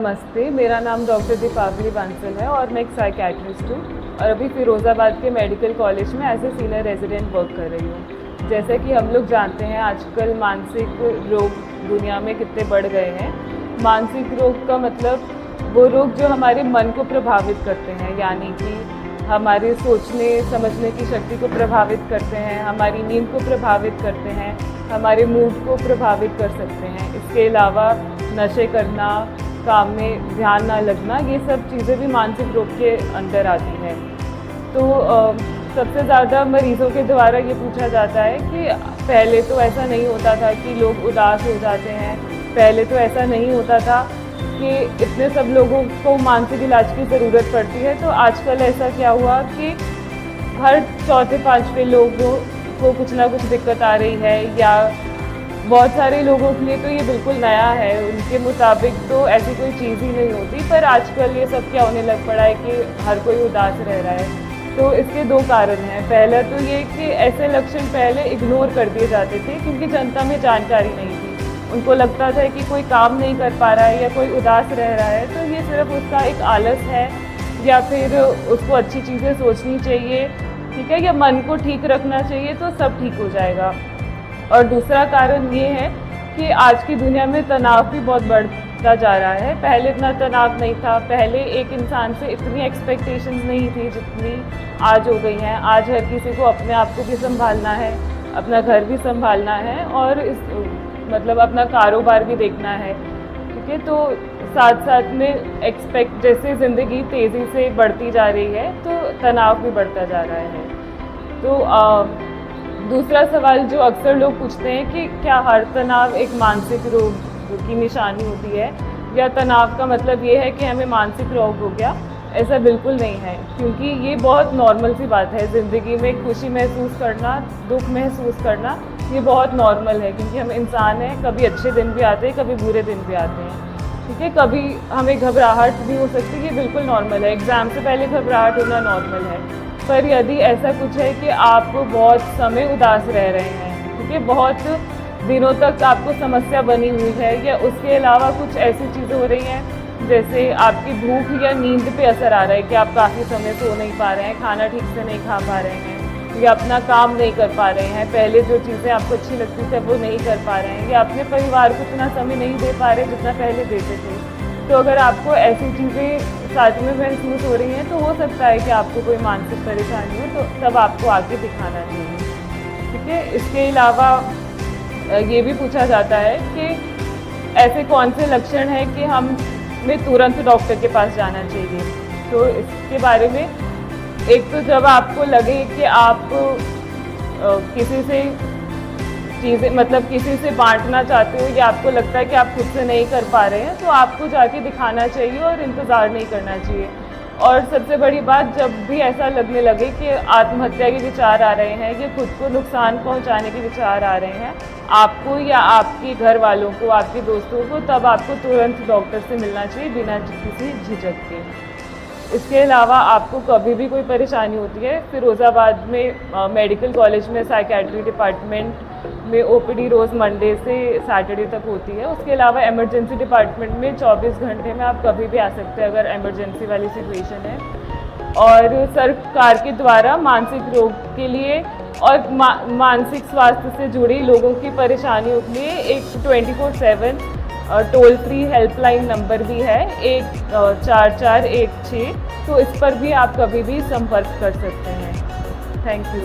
नमस्ते, मेरा नाम डॉक्टर दीपावली बांसल है और मैं एक साइकेट्रिस्ट हूँ और अभी फिरोज़ाबाद के मेडिकल कॉलेज में as a senior resident work कर रही हूँ। जैसे कि हम लोग जानते हैं आजकल मानसिक रोग दुनिया में कितने बढ़ गए हैं। मानसिक रोग का मतलब वो रोग जो हमारे मन को प्रभावित करते हैं, यानी कि हमारे सोचने समझने की शक्ति को प्रभावित करते हैं, हमारी नींद को प्रभावित करते हैं, हमारे मूड को प्रभावित कर सकते हैं। इसके अलावा नशे करना, काम में ध्यान ना लगना, ये सब चीज़ें भी मानसिक रोग के अंदर आती हैं। तो सबसे ज़्यादा मरीज़ों के द्वारा ये पूछा जाता है कि पहले तो ऐसा नहीं होता था कि लोग उदास हो जाते हैं, पहले तो ऐसा नहीं होता था कि इतने सब लोगों को मानसिक इलाज की ज़रूरत पड़ती है। तो आजकल ऐसा क्या हुआ कि हर चौथे पाँचवें लोगों को कुछ ना कुछ दिक्कत आ रही है, या बहुत सारे लोगों के लिए तो ये बिल्कुल नया है। उनके मुताबिक तो ऐसी कोई चीज़ ही नहीं होती, पर आजकल ये सब क्या होने लग पड़ा है कि हर कोई उदास रह रहा है। तो इसके दो कारण हैं। पहला तो ये कि ऐसे लक्षण पहले इग्नोर कर दिए जाते थे क्योंकि जनता में जानकारी नहीं थी। उनको लगता था कि कोई काम नहीं कर पा रहा है या कोई उदास रह रहा है तो ये सिर्फ उसका एक आलस है, या फिर उसको अच्छी चीज़ें सोचनी चाहिए, ठीक है, या मन को ठीक रखना चाहिए तो सब ठीक हो जाएगा। और दूसरा कारण ये है कि आज की दुनिया में तनाव भी बहुत बढ़ता जा रहा है। पहले इतना तनाव नहीं था, पहले एक इंसान से इतनी एक्सपेक्टेशंस नहीं थी जितनी आज हो गई हैं। आज हर किसी को अपने आप को भी संभालना है, अपना घर भी संभालना है और अपना कारोबार भी देखना है, ठीक है। तो साथ साथ में जैसे ज़िंदगी तेज़ी से बढ़ती जा रही है तो तनाव भी बढ़ता जा रहा है। तो दूसरा सवाल जो अक्सर लोग पूछते हैं कि क्या हर तनाव एक मानसिक रोग की निशानी होती है, या तनाव का मतलब ये है कि हमें मानसिक रोग हो गया। ऐसा बिल्कुल नहीं है, क्योंकि ये बहुत नॉर्मल सी बात है। ज़िंदगी में खुशी महसूस करना, दुख महसूस करना, ये बहुत नॉर्मल है, क्योंकि हम इंसान हैं। कभी अच्छे दिन भी आते हैं, कभी बुरे दिन भी आते हैं, ठीक है। कभी हमें घबराहट भी हो सकती है, ये बिल्कुल नॉर्मल है। एग्ज़ाम से पहले घबराहट होना नॉर्मल है। पर यदि ऐसा कुछ है कि आप बहुत समय उदास रह रहे हैं, ठीक है, बहुत दिनों तक आपको समस्या बनी हुई है, या उसके अलावा कुछ ऐसी चीज़ें हो रही हैं जैसे आपकी भूख या नींद पे असर आ रहा है कि आप काफ़ी समय सो नहीं पा रहे हैं, खाना ठीक से नहीं खा पा रहे हैं, या अपना काम नहीं कर पा रहे हैं, पहले जो चीज़ें आपको अच्छी लगती थी वो नहीं कर पा रहे हैं, या अपने परिवार को इतना समय नहीं दे पा रहे जितना पहले देते थे। तो अगर आपको ऐसी चीज़ें साथ में महसूस हो रही हैं तो हो सकता है कि आपको कोई मानसिक परेशानी हो, तो तब आपको आके दिखाना चाहिए, ठीक है। इसके अलावा ये भी पूछा जाता है कि ऐसे कौन से लक्षण हैं कि हमें तुरंत डॉक्टर के पास जाना चाहिए। तो इसके बारे में एक तो जब आपको लगे कि आप किसी से किसी से बांटना चाहते हो, या आपको लगता है कि आप खुद से नहीं कर पा रहे हैं, तो आपको जाके दिखाना चाहिए और इंतज़ार नहीं करना चाहिए। और सबसे बड़ी बात, जब भी ऐसा लगने लगे कि आत्महत्या के विचार आ रहे हैं या खुद को नुकसान पहुंचाने के विचार आ रहे हैं आपको या आपके घर वालों को, आपके दोस्तों को, तब आपको तुरंत डॉक्टर से मिलना चाहिए बिना किसी झिझक के। इसके अलावा आपको कभी भी कोई परेशानी होती है, फिरोज़ाबाद में मेडिकल कॉलेज में साइकेट्री डिपार्टमेंट में ओपीडी रोज़ मंडे से सैटरडे तक होती है। उसके अलावा इमरजेंसी डिपार्टमेंट में 24 घंटे में आप कभी भी आ सकते हैं अगर इमरजेंसी वाली सिचुएशन है। और सरकार के द्वारा मानसिक रोग के लिए और मानसिक स्वास्थ्य से जुड़ी लोगों की परेशानियों के लिए एक 24/7 टोल फ्री हेल्पलाइन नंबर भी है, 14416। तो इस पर भी आप कभी भी संपर्क कर सकते हैं। Thank you.